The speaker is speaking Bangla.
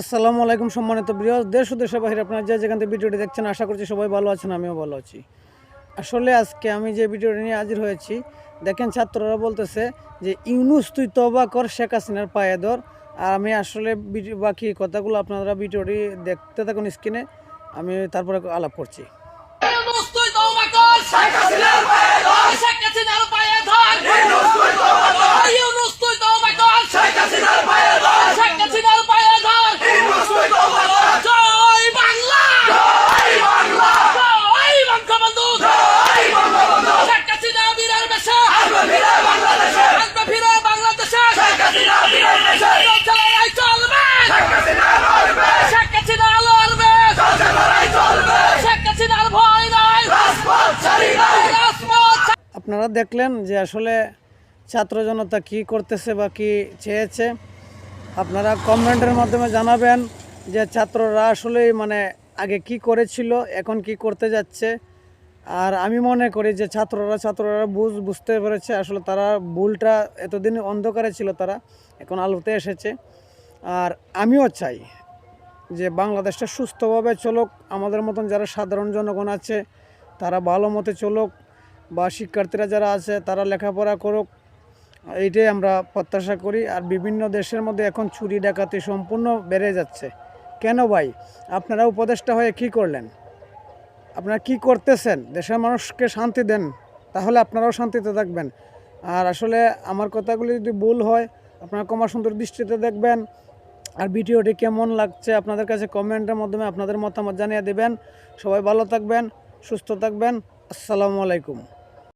আসসালামু আলাইকুম সম্মানিত প্রিয় দেশ ও দেশের বাইরে আপনারা যেখান থেকে ভিডিওটি দেখছেন আশা করছি সবাই ভালো আছেন, আমিও ভালো আছি। আসলে আজকে আমি যে ভিডিওটি নিয়ে হাজির হয়েছি, দেখেন ছাত্ররা বলতেছে যে ইউনুস তুই তওবা কর, শেখ হাসিনার পায়ে ধর। আর আমি আসলে বাকি কথাগুলো আপনারা ভিডিওটি দেখতে থাকুন স্ক্রিনে, আমি তারপরে আলাপ করছি। ইউনুস তুই তওবা কর, শেখ হাসিনার পায়ে ধর, শেখ হাসিনার পায়ে ধর। ইউনুস তুই তওবা কর, ইউনুস তুই তওবা কর, শেখ হাসিনার পায়ে ধর, শেখ হাসিনার পায়ে ধর। ইউনুস তুই তওবা কর। জয় বাংলা, জয় বাংলা, জয় বঙ্গবন্ধু, জয় বঙ্গবন্ধু। শেখ হাসিনা বীরের বেশে আসবে ফিরে বাংলাদেশে, আসবে ফিরে বাংলাদেশে। শেখ হাসিনা বীরের বেশে চলছে লড়াই চলবে, শেখ হাসিনা লড়বে, শেখ হাসিনা লড়বে, চলছে লড়াই চলবে। শেখ হাসিনার ভয় নাই, রাজপথ ছাড়ি নাই, রাজপথ। আপনারা দেখলেন যে আসলে ছাত্র জনতা কী করতেছে বা কী চেয়েছে। আপনারা কমেন্টের মাধ্যমে জানাবেন যে ছাত্ররা আসলেই আগে কি করেছিল, এখন কি করতে যাচ্ছে। আর আমি মনে করি যে ছাত্ররা বুঝতে পেরেছে, আসলে তারা ভুলটা এতদিন অন্ধকারে ছিল, তারা এখন আলোতে এসেছে। আর আমিও চাই যে বাংলাদেশটা সুস্থভাবে চলুক, আমাদের মতন যারা সাধারণ জনগণ আছে তারা ভালো মতে চলুক, বা শিক্ষার্থীরা যারা আছে তারা লেখাপড়া করুক, এইটাই আমরা প্রত্যাশা করি। আর বিভিন্ন দেশের মধ্যে এখন চুরি ডাকাতি সম্পূর্ণ বেড়ে যাচ্ছে। কেন ভাই? আপনারা উপদেষ্টা হয়ে কি করলেন? আপনারা কি করতেছেন? দেশের মানুষকে শান্তি দেন, তাহলে আপনারাও শান্তিতে থাকবেন। আর আসলে আমার কথাগুলি যদি ভুল হয় আপনারা ক্ষমা সুন্দর দৃষ্টিতে দেখবেন। আর ভিডিওটি কেমন লাগছে আপনাদের কাছে কমেন্টের মাধ্যমে আপনাদের মতামত জানিয়ে দেবেন। সবাই ভালো থাকবেন, সুস্থ থাকবেন। আসসালামু আলাইকুম।